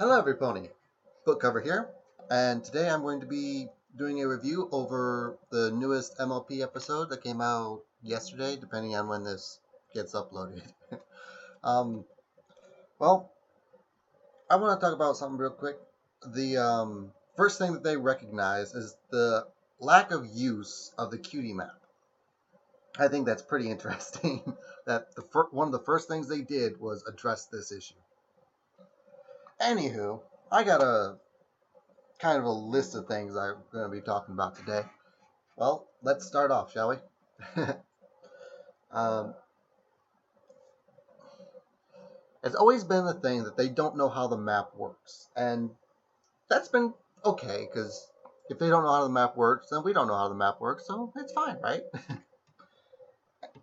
Hello everybody, Book Cover here, and today I'm going to be doing a review over the newest MLP episode that came out yesterday, depending on when this gets uploaded. um, well, I want to talk about something real quick. The first thing that they recognize is the lack of use of the cutie map. I think that's pretty interesting. That one of the first things they did was address this issue. Anywho, I got a kind of a list of things I'm going to be talking about today. Well, let's start off, shall we? um, it's always been the thing that they don't know how the map works, and that's been okay because if they don't know how the map works, then we don't know how the map works, so it's fine, right?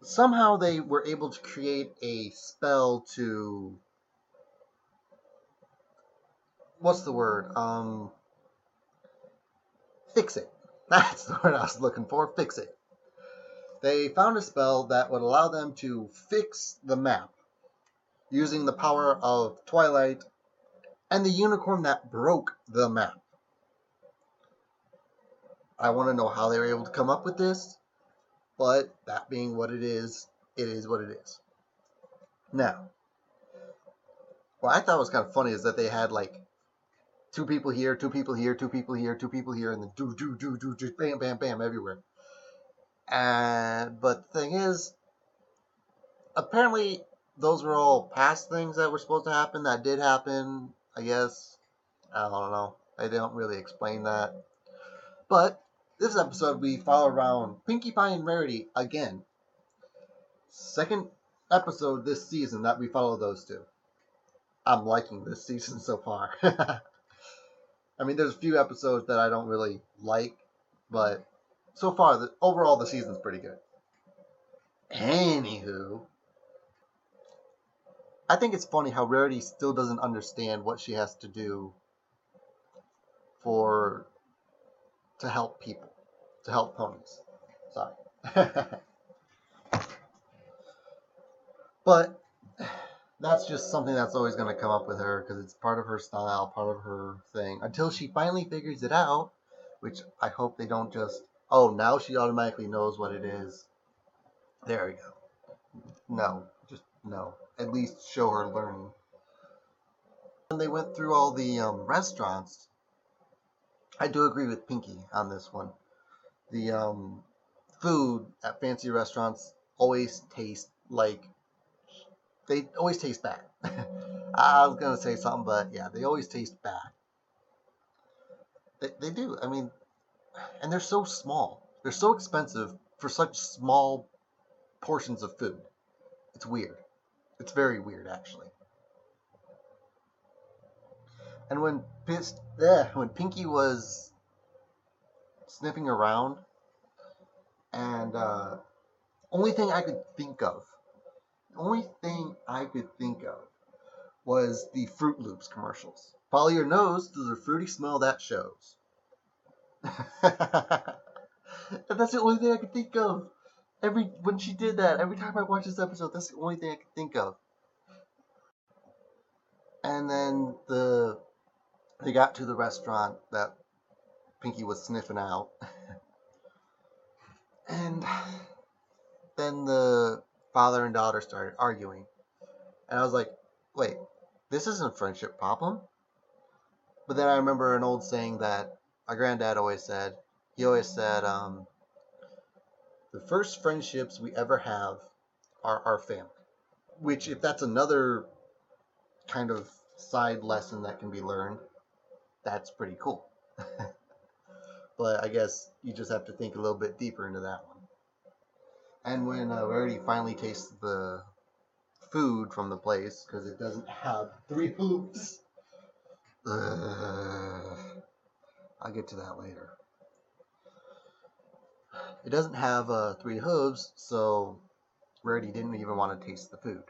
Somehow they were able to create a spell to what's the word? Fix it. That's the word I was looking for. Fix it. They found a spell that would allow them to fix the map using the power of Twilight and the unicorn that broke the map. I want to know how they were able to come up with this, but that being what it is what it is. Now, what I thought was kind of funny is that they had like two people here, two people here, two people here, two people here, and then do, bam, bam, bam, everywhere. But the thing is, apparently those were all past things that were supposed to happen that did happen, I guess. I don't know. They don't really explain that. But this episode we follow around Pinkie Pie and Rarity again. Second episode this season that we follow those two. I'm liking this season so far. I mean, there's a few episodes that I don't really like, but so far, overall, the season's pretty good. Anywho, I think it's funny how Rarity still doesn't understand what she has to do to help people, to help ponies. Sorry. But that's just something that's always going to come up with her because it's part of her style, part of her thing. Until she finally figures it out, which I hope they don't just, oh, now she automatically knows what it is. There we go. No, just no. At least show her learning. When they went through all the restaurants, I do agree with Pinkie on this one. The food at fancy restaurants always taste like they always taste bad. I was gonna say something, but yeah, they always taste bad. They do. I mean, and they're so small. They're so expensive for such small portions of food. It's weird. It's very weird, actually. And when Pinkie was sniffing around, and only thing I could think of, was the Fruit Loops commercials. Follow your nose to the fruity smell that shows. And that's the only thing I could think of. When she did that, every time I watch this episode, that's the only thing I could think of. And then they got to the restaurant that Pinkie was sniffing out. And then the father and daughter started arguing. And I was like, wait, this isn't a friendship problem. But then I remember an old saying that my granddad always said. He always said, the first friendships we ever have are our family. Which, if that's another kind of side lesson that can be learned, that's pretty cool. But I guess you just have to think a little bit deeper into that one. And when Rarity finally tastes the food from the place, because it doesn't have 3 hooves, I'll get to that later. It doesn't have 3 hooves, so Rarity didn't even want to taste the food.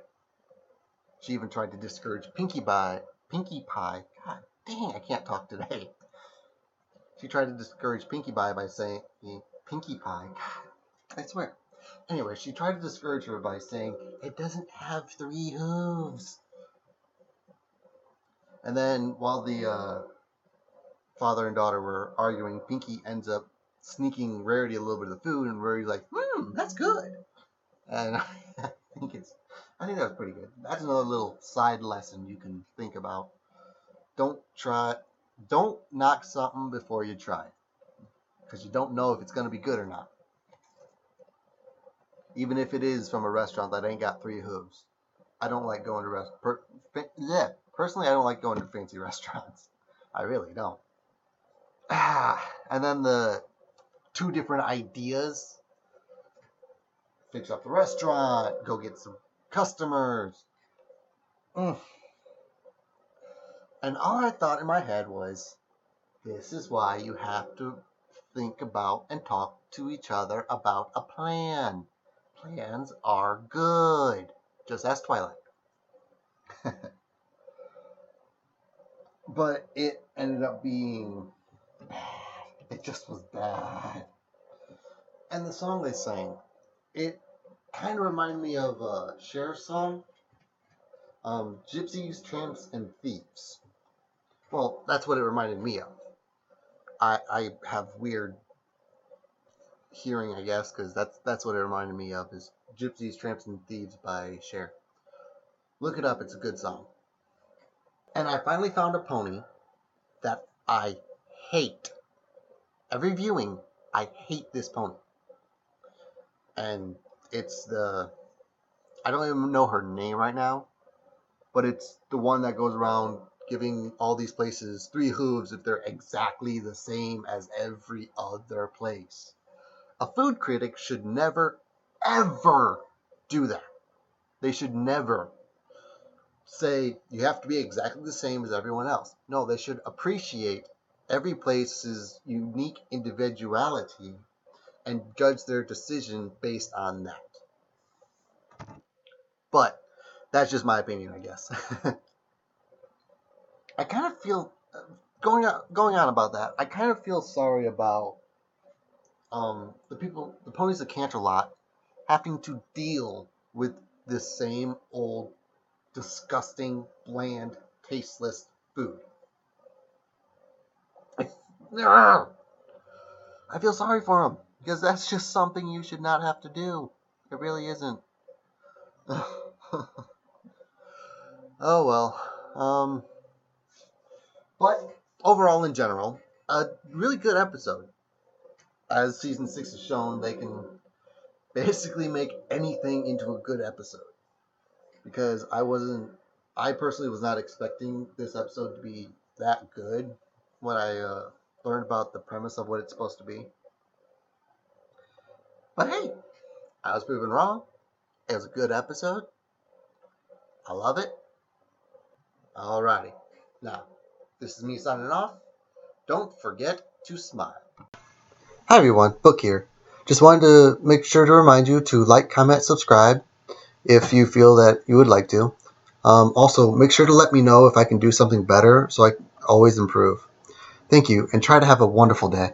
She even tried to discourage Pinkie Pie. God dang, I can't talk today. She tried to discourage Pinkie Pie by saying, Pinkie Pie, God, I swear. Anyway, she tried to discourage her by saying, it doesn't have 3 hooves. And then while the father and daughter were arguing, Pinky ends up sneaking Rarity a little bit of the food, and Rarity's like, that's good. And I think that was pretty good. That's another little side lesson you can think about. Don't knock something before you try, because you don't know if it's going to be good or not. Even if it is from a restaurant that ain't got 3 hooves. I don't like going to personally, I don't like going to fancy restaurants. I really don't. And then the 2 different ideas: fix up the restaurant, go get some customers. And all I thought in my head was, this is why you have to think about and talk to each other about a plan. Plans are good. Just ask Twilight. But it ended up being bad. It just was bad. And the song they sang, it kind of reminded me of Cher's song, Gypsies, Tramps, and Thieves. Well, that's what it reminded me of. I have weird hearing, I guess, because that's what it reminded me of, is Gypsies, Tramps, and Thieves by Cher. Look it up, it's a good song. And I finally found a pony that I hate. Every viewing, I hate this pony. And it's I don't even know her name right now, but it's the one that goes around giving all these places 3 hooves if they're exactly the same as every other place. A food critic should never, ever do that. They should never say you have to be exactly the same as everyone else. No, they should appreciate every place's unique individuality and judge their decision based on that. But that's just my opinion, I guess. I kind of feel, going on about that, I kind of feel sorry about the ponies of Canterlot having to deal with this same old, disgusting, bland, tasteless food. I feel sorry for them, because that's just something you should not have to do. It really isn't. Oh well. But overall, in general, a really good episode. As season 6 has shown, they can basically make anything into a good episode. Because I personally was not expecting this episode to be that good when I learned about the premise of what it's supposed to be. But hey, I was proven wrong. It was a good episode. I love it. Alrighty. Now, this is me signing off. Don't forget to smile. Hi everyone, Book here. Just wanted to make sure to remind you to like, comment, subscribe if you feel that you would like to. Also, make sure to let me know if I can do something better so I can always improve. Thank you, and try to have a wonderful day.